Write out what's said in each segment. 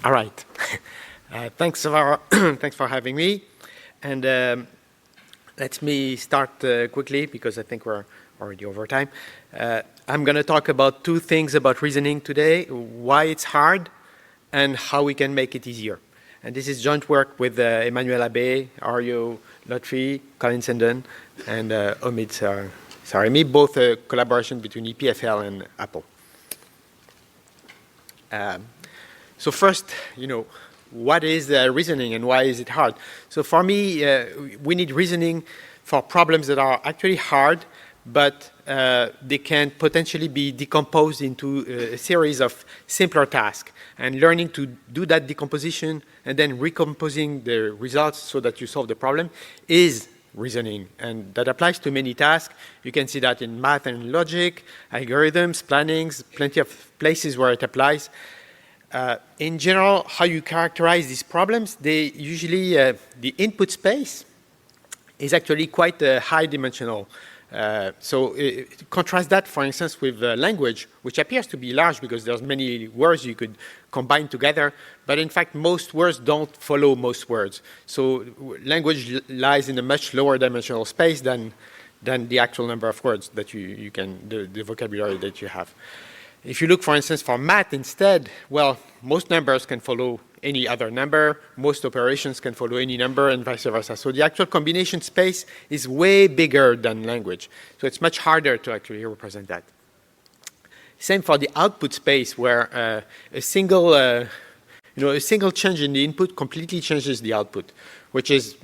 All right. Thanks for having me. And let me start quickly because I think we're already over time. I'm going to talk about two things about reasoning today, why it's hard and how we can make it easier. And this is joint work with Emmanuel Abbé, Aryo Lotfi, Colin Sendon, and Omid Saremi, both a collaboration between EPFL and Apple. So first, what is reasoning and why is it hard? So for me, we need reasoning for problems that are actually hard, but they can potentially be decomposed into a series of simpler tasks. And learning to do that decomposition and then recomposing the results so that you solve the problem is reasoning. And that applies to many tasks. You can see that in math and logic, algorithms, plannings, plenty of places where it applies. In general, how you characterize these problems, they usually, the input space is actually quite high dimensional. So contrast that, for instance, with language, which appears to be large because there's many words you could combine together. But in fact, most words don't follow most words. So language lies in a much lower dimensional space than the actual number of words that you can, the vocabulary that you have. If you look, for instance, for math instead, well, most numbers can follow any other number, most operations can follow any number, and vice versa. So the actual combination space is way bigger than language. So it's much harder to actually represent that. Same for the output space, where a single change in the input completely changes the output, which is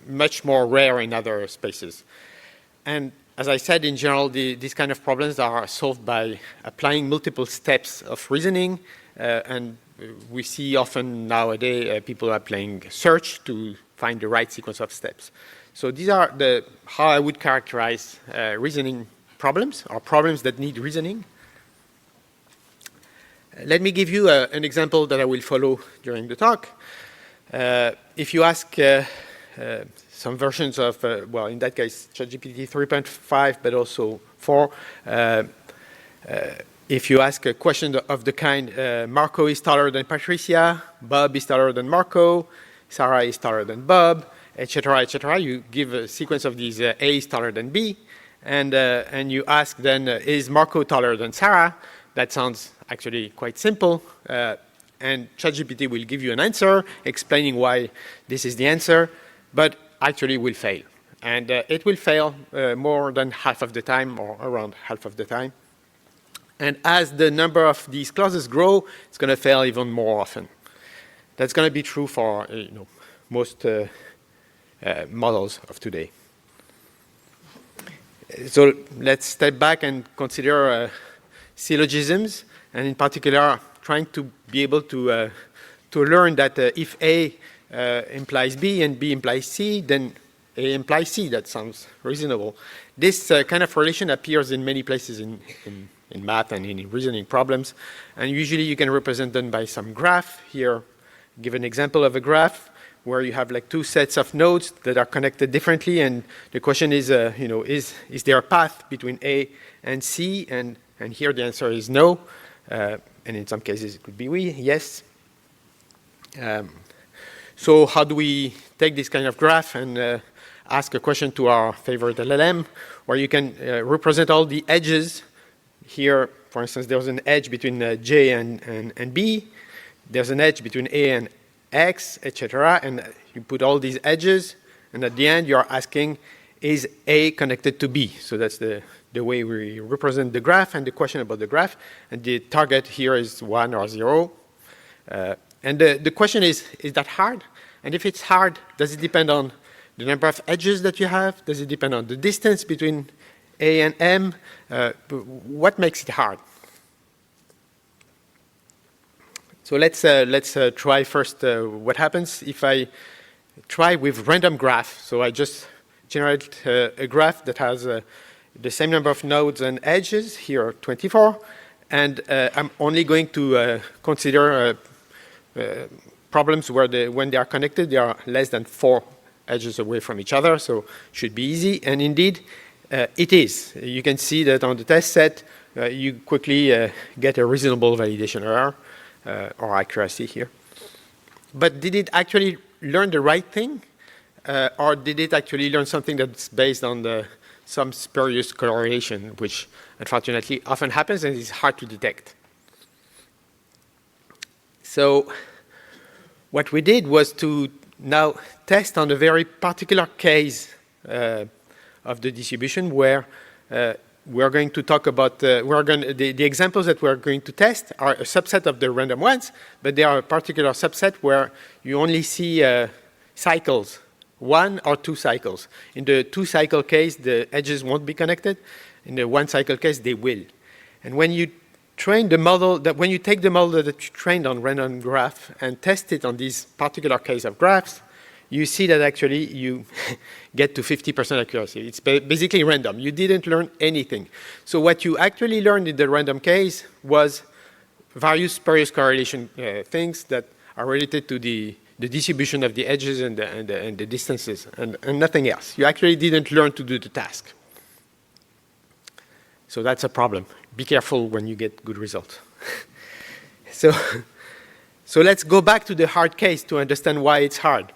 much more rare in other spaces. And as I said, in general, these kind of problems are solved by applying multiple steps of reasoning, and we see often nowadays people are applying search to find the right sequence of steps. So these are how I would characterize reasoning problems, or problems that need reasoning. Let me give you an example that I will follow during the talk. If you ask some versions of, well, in that case, ChatGPT 3.5, but also 4. If you ask a question of the kind, Marco is taller than Patricia, Bob is taller than Marco, Sarah is taller than Bob, etc., you give a sequence of these A is taller than B, and you ask then, is Marco taller than Sarah? That sounds actually quite simple. And ChatGPT will give you an answer explaining why this is the answer, but actually will fail. And it will fail more than half of the time, or around half of the time. And as the number of these clauses grow, it's going to fail even more often. That's going to be true for most models of today. So let's step back and consider syllogisms, and in particular, trying to be able to learn that if A implies B and B implies C, then A implies C. That sounds reasonable. This kind of relation appears in many places in math and in reasoning problems, and usually you can represent them by some graph. Here, give an example of a graph where you have like two sets of nodes that are connected differently, and the question is, is there a path between A and C? And here the answer is no, and in some cases it could be yes. So how do we take this kind of graph and ask a question to our favorite LLM, where you can represent all the edges. Here, for instance, there's an edge between J and B. There's an edge between A and X, etc. And you put all these edges, and at the end, you're asking, is A connected to B? So that's the way we represent the graph and the question about the graph. And the target here is 1 or 0. And the question is that hard? And if it's hard, does it depend on the number of edges that you have? Does it depend on the distance between A and M? What makes it hard? So let's try first what happens if I try with random graph. So I just generate a graph that has the same number of nodes and edges, here 24, and I'm only going to consider problems where when they are connected, they are less than 4 edges away from each other, so should be easy. And indeed, it is. You can see that on the test set, you quickly get a reasonable validation error or accuracy here. But did it actually learn the right thing? Or did it actually learn something that's based on some spurious correlation, which unfortunately often happens and is hard to detect? So what we did was to now test on a very particular case of the distribution where we're going to talk about, the examples that we're going to test are a subset of the random ones, but they are a particular subset where you only see cycles, 1 or 2 cycles. In the 2-cycle case, the edges won't be connected. In the 1-cycle case, they will. And when you train the model, when you take the model that you trained on random graph and test it on this particular case of graphs, you see that actually you get to 50% accuracy. It's basically random. You didn't learn anything. So what you actually learned in the random case was various spurious correlation things that are related to the distribution of the edges and the distances, and nothing else. You actually didn't learn to do the task. So that's a problem. Be careful when you get good results. So let's go back to the hard case to understand why it's hard.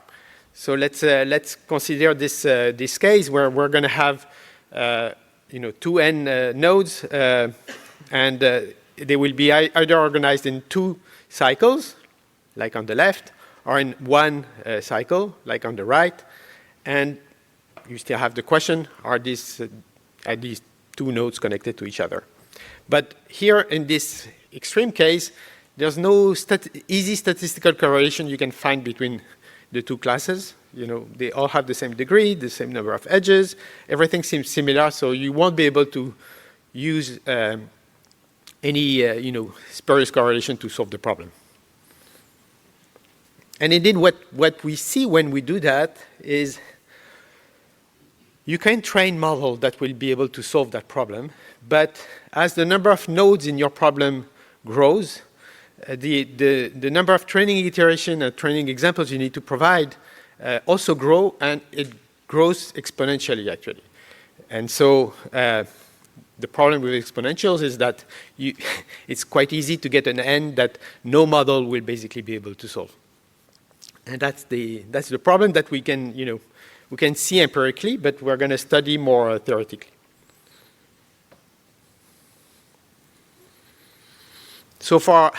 So let's consider this case where we're going to have 2n nodes, and they will be either organized in 2 cycles, like on the left, or in 1 cycle, like on the right. And you still have the question: are these 2 nodes connected to each other? But here in this extreme case, there's no easy statistical correlation you can find between the 2 classes. They all have the same degree, the same number of edges. Everything seems similar, so you won't be able to use any spurious correlation to solve the problem. And indeed, what we see when we do that is you can train models that will be able to solve that problem, but as the number of nodes in your problem grows, the number of training iteration and training examples you need to provide also grow, and it grows exponentially, actually. And so the problem with exponentials is that it's quite easy to get an n that no model will basically be able to solve. And that's the problem that we can see empirically, but we're going to study more theoretically. So for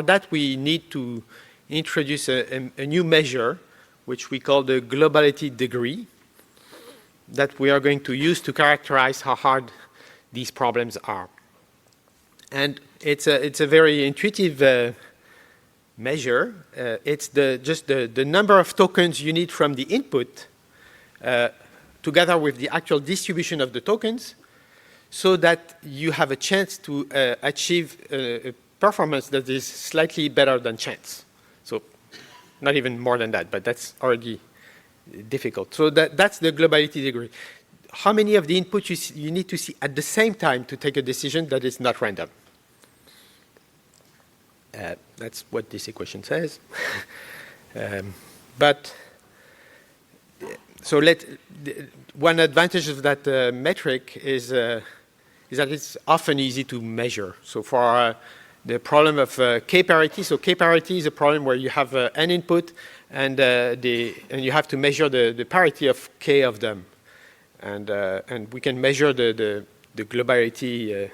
that, we need to introduce a new measure, which we call the globality degree, that we are going to use to characterize how hard these problems are. And it's a very intuitive measure. It's just the number of tokens you need from the input together with the actual distribution of the tokens, so that you have a chance to achieve a performance that is slightly better than chance. So not even more than that, but that's already difficult. So that's the globality degree. How many of the inputs you need to see at the same time to take a decision that is not random? That's what this equation says. One advantage of that metric is that it's often easy to measure. So for the problem of k-parity, so k-parity is a problem where you have an input and you have to measure the parity of k of them. And we can measure the globality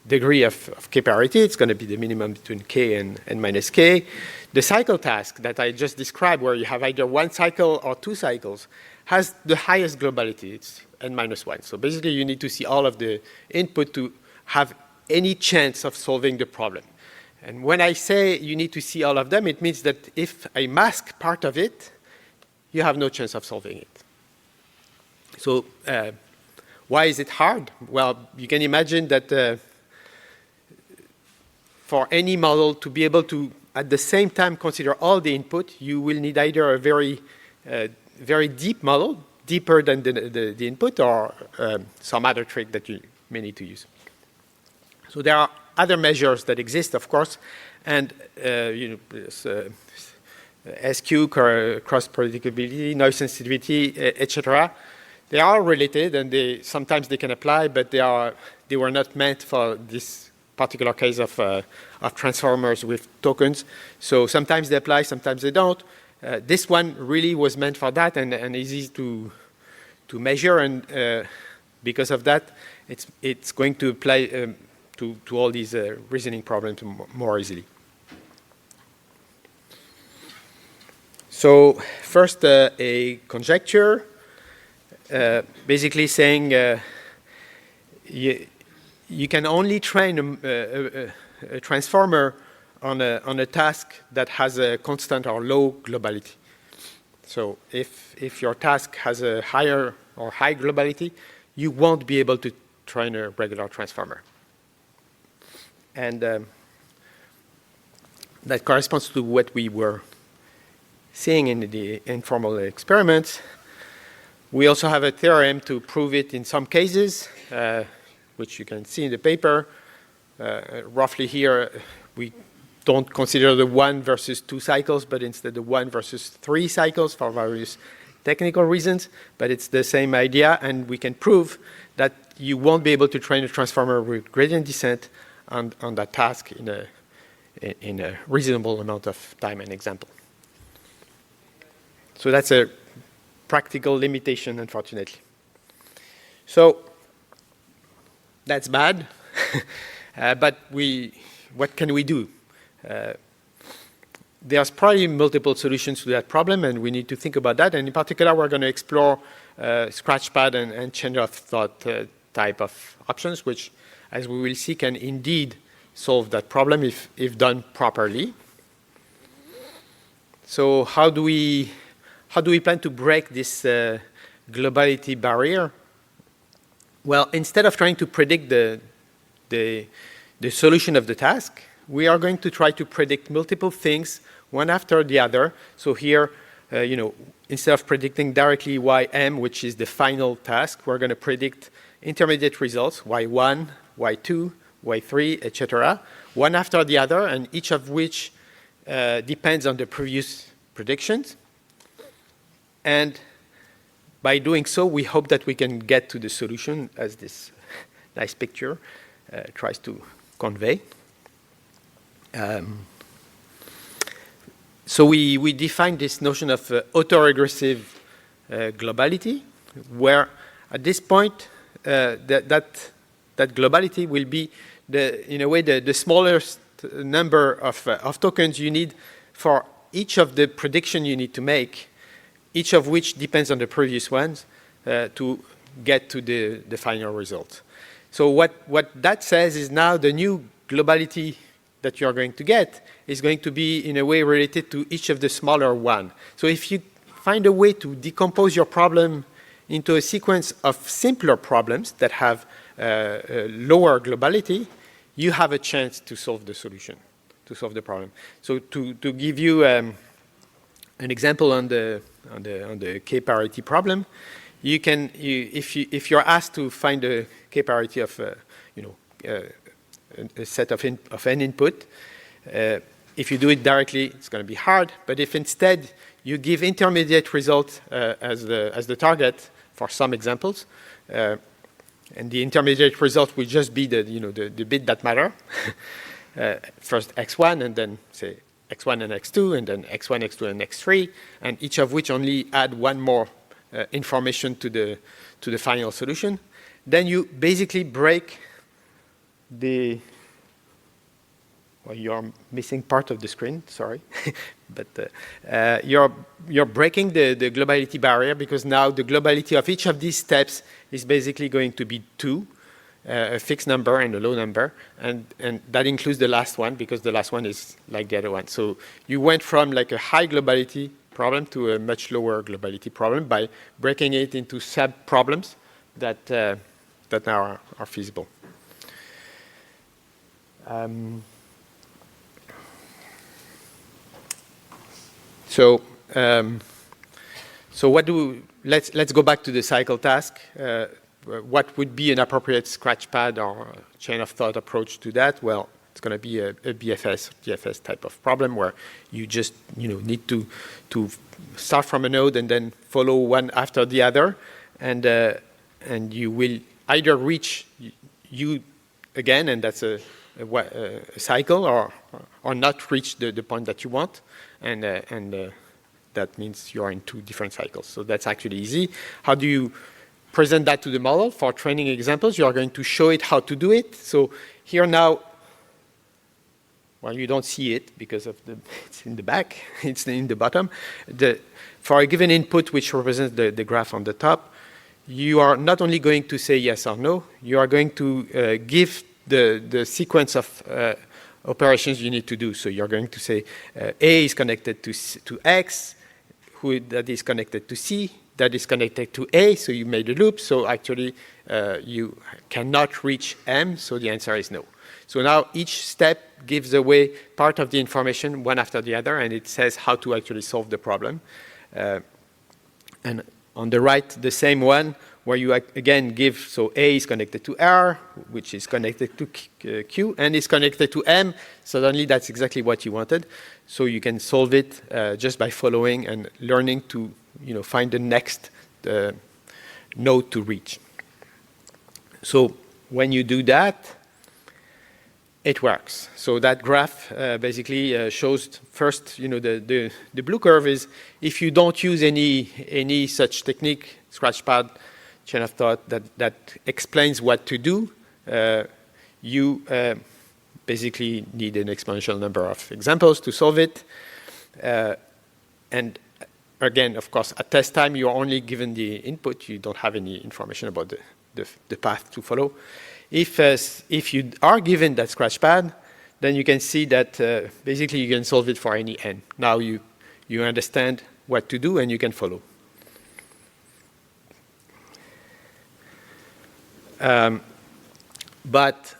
degree of k-parity. It's going to be the minimum between k and minus k. The cycle task that I just described, where you have either 1 cycle or 2 cycles, has the highest globality. It's n minus 1. So basically, you need to see all of the input to have any chance of solving the problem. And when I say you need to see all of them, it means that if I mask part of it, you have no chance of solving it. So why is it hard? Well, you can imagine that for any model to be able to, at the same time, consider all the input, you will need either a very deep model, deeper than the input, or some other trick that you may need to use. So there are other measures that exist, of course, and SQ, cross predictability, noise sensitivity, etc. They are related, and sometimes they can apply, but they were not meant for this particular case of transformers with tokens. So sometimes they apply, sometimes they don't. This one really was meant for that and easy to measure, and because of that, it's going to apply to all these reasoning problems more easily. So first, a conjecture, basically saying you can only train a transformer on a task that has a constant or low globality. So if your task has a higher or high globality, you won't be able to train a regular transformer. And that corresponds to what we were seeing in the informal experiments. We also have a theorem to prove it in some cases, which you can see in the paper. Roughly here, we don't consider the 1 versus 2 cycles, but instead the 1 versus 3 cycles for various technical reasons. But it's the same idea, and we can prove that you won't be able to train a transformer with gradient descent on that task in a reasonable amount of time and example. So that's a practical limitation, unfortunately. So that's bad, but what can we do? There's probably multiple solutions to that problem, and we need to think about that. And in particular, we're going to explore scratchpad and change of thought type of options, which, as we will see, can indeed solve that problem if done properly. So how do we plan to break this globality barrier? Well, instead of trying to predict the solution of the task, we are going to try to predict multiple things, one after the other. So here, instead of predicting directly ym, which is the final task, we're going to predict intermediate results, y1, y2, y3, etc., one after the other, and each of which depends on the previous predictions. And by doing so, we hope that we can get to the solution, as this nice picture tries to convey. So we define this notion of autoregressive globality, where at this point that globality will be in a way the smallest number of tokens you need for each of the prediction you need to make, each of which depends on the previous ones to get to the final result. So what that says is now the new globality that you're going to get is going to be in a way related to each of the smaller one. So if you find a way to decompose your problem into a sequence of simpler problems that have lower globality, you have a chance to solve the solution, to solve the problem. So to give you an example on the k-parity problem, you can if you're asked to find a k-parity of a set of n input, if you do it directly, it's going to be hard. But if instead you give intermediate result as the target for some examples, and the intermediate result will just be the bit that matter. First x1, and then say x1 and x2, and then x1, x2, and x3, and each of which only add one more information to the final solution. Then you basically break well, you're missing part of the screen, sorry. But you're breaking the globality barrier, because now the globality of each of these steps is basically going to be 2, a fixed number and a low number. And that includes the last one, because the last one is like the other one. So you went from like a high globality problem to a much lower globality problem by breaking it into sub-problems that now are feasible. So let's go back to the cycle task. What would be an appropriate scratchpad or chain of thought approach to that? Well, it's going to be a DFS type of problem where you just need to start from a node and then follow one after the other, and you will either reach U again, and that's a a cycle or not reach the point that you want, and that means you are in 2 different cycles. So that's actually easy. How do you present that to the model? For training examples, you are going to show it how to do it. So here now, well, you don't see it because of it's in the back, it's in the bottom. For a given input, which represents the graph on the top, you are not only going to say yes or no, you are going to give the sequence of operations you need to do. So you're going to say A is connected to X, that is connected to C, that is connected to A, so you made a loop. So actually, you cannot reach M, so the answer is no. So now each step gives away part of the information one after the other, and it says how to actually solve the problem. And on the right, the same one, where you again give, so A is connected to R, which is connected to Q, and is connected to M. Suddenly, that's exactly what you wanted. So you can solve it just by following and learning to find the next node to reach. So when you do that, it works. So that graph basically shows first, the blue curve is if you don't use any such technique, scratchpad, chain of thought that explains what to do, you basically need an exponential number of examples to solve it. And again, of course, at test time, you're only given the input. You don't have any information about the path to follow. If you are given that scratchpad, then you can see that basically you can solve it for any n. Now you understand what to do and you can follow. But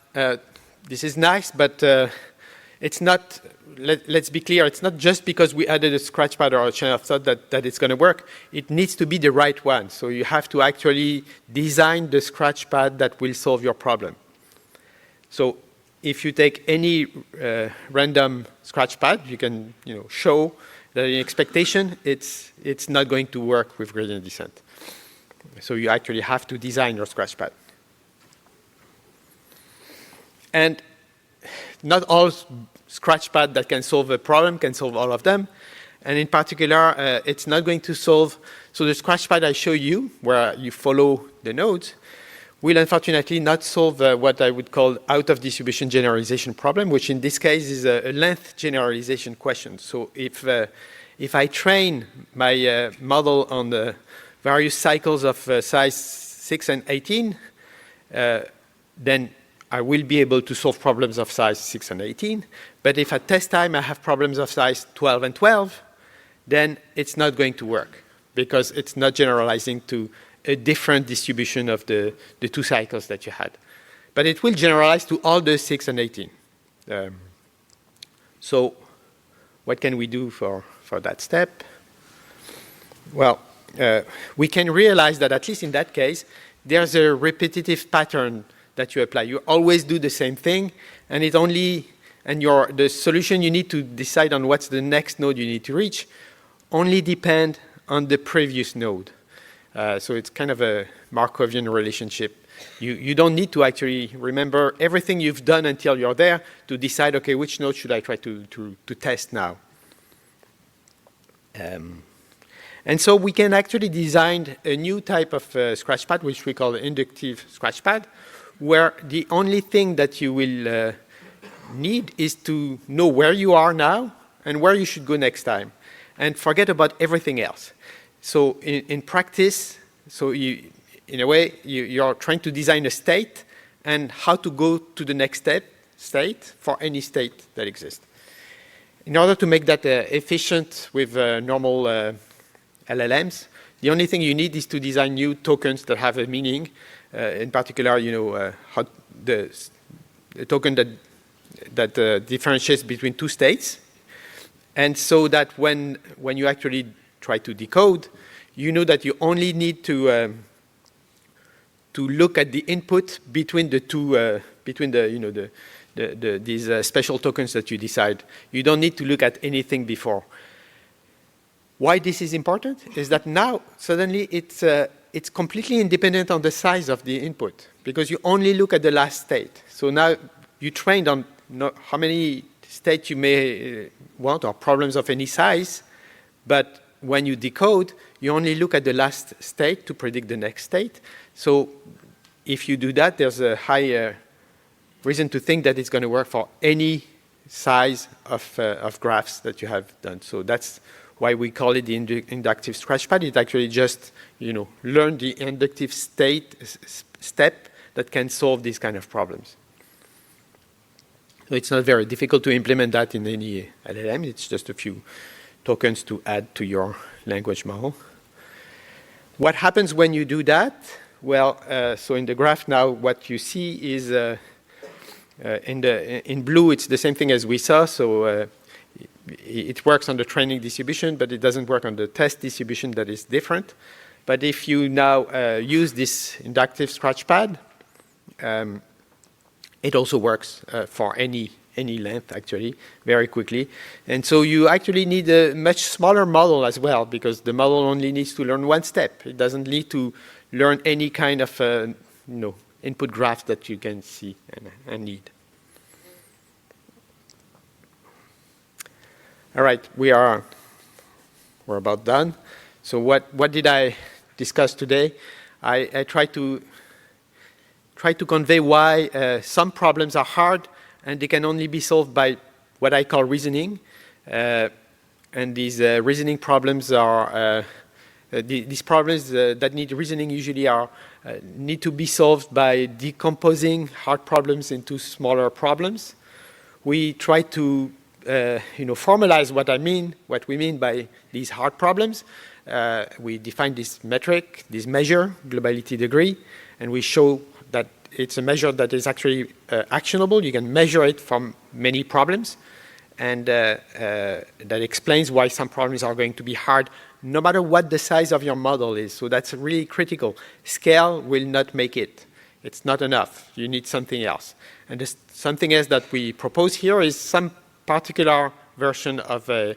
this is nice, but it's not, let's be clear, it's not just because we added a scratchpad or a chain of thought that it's going to work. It needs to be the right one. So you have to actually design the scratchpad that will solve your problem. So if you take any random scratchpad, you can show that in expectation, it's not going to work with gradient descent. So you actually have to design your scratchpad. And not all scratchpad that can solve a problem can solve all of them. And in particular, it's not going to solve, so the scratchpad I show you, where you follow the nodes, will unfortunately not solve what I would call out-of-distribution generalization problem, which in this case is a length generalization question. So if I train my model on the various cycles of size 6 and 18, then I will be able to solve problems of size 6 and 18. But if at test time I have problems of size 12 and 12, then it's not going to work because it's not generalizing to a different distribution of the 2 cycles that you had. But it will generalize to all the 6 and 18. So what can we do for that step? Well, we can realize that at least in that case, there's a repetitive pattern that you apply. You always do the same thing, and the solution you need to decide on what's the next node you need to reach only depend on the previous node. So it's kind of a Markovian relationship. You don't need to actually remember everything you've done until you're there to decide, okay, which node should I try to test now? And so we can actually design a new type of scratchpad, which we call inductive scratchpad, where the only thing that you will need is to know where you are now and where you should go next time, and forget about everything else. So in practice, in a way, you're trying to design a state and how to go to the next state for any state that exists. In order to make that efficient with normal LLMs, the only thing you need is to design new tokens that have a meaning. In particular, how the token that differentiates between 2 states, and so that when you actually try to decode, you know that you only need to look at the input between the two these special tokens that you decide. You don't need to look at anything before. Why this is important is that now suddenly it's completely independent on the size of the input because you only look at the last state. So now you trained on how many states you may want or problems of any size, but when you decode, you only look at the last state to predict the next state. So if you do that, there's a high reason to think that it's going to work for any size of graphs that you have done. So that's why we call it the inductive scratchpad. It actually just, learn the inductive step that can solve these kind of problems. So it's not very difficult to implement that in any LLM. It's just a few tokens to add to your language model. What happens when you do that? Well, so in the graph now, what you see is in blue, it's the same thing as we saw. So it works on the training distribution, but it doesn't work on the test distribution that is different. But if you now use this inductive scratchpad, it also works for any length, actually, very quickly. And so you actually need a much smaller model as well, because the model only needs to learn one step. It doesn't need to learn any kind of input graph that you can see and need. All right, we're about done. So what did I discuss today? I tried to convey why some problems are hard and they can only be solved by what I call reasoning. And these reasoning problems are these problems that need reasoning usually need to be solved by decomposing hard problems into smaller problems. We try to formalize what we mean by these hard problems. We define this metric, this measure, globality degree, and we show that it's a measure that is actually actionable. You can measure it from many problems, and that explains why some problems are going to be hard, no matter what the size of your model is. So that's really critical. Scale will not make it. It's not enough. You need something else. And this something else that we propose here is some particular version of a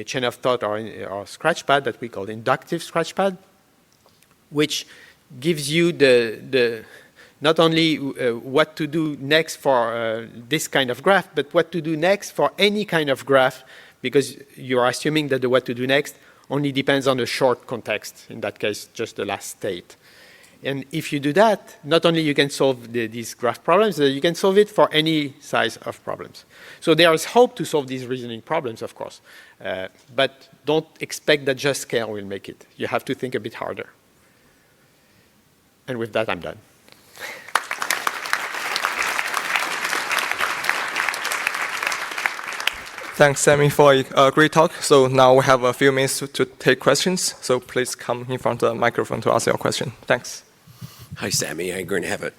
chain of thought or scratchpad that we call inductive scratchpad, which gives you not only what to do next for this kind of graph, but what to do next for any kind of graph, because you're assuming that the what to do next only depends on the short context, in that case, just the last state. And if you do that, not only you can solve these graph problems, you can solve it for any size of problems. So there is hope to solve these reasoning problems, of course. But don't expect that just scale will make it. You have to think a bit harder. And with that, I'm done. Thanks, Sammy, for a great talk. So now we have a few minutes to take questions. So please come in front of the microphone to ask your question. Thanks. Hi, Sammy. I'm going to have a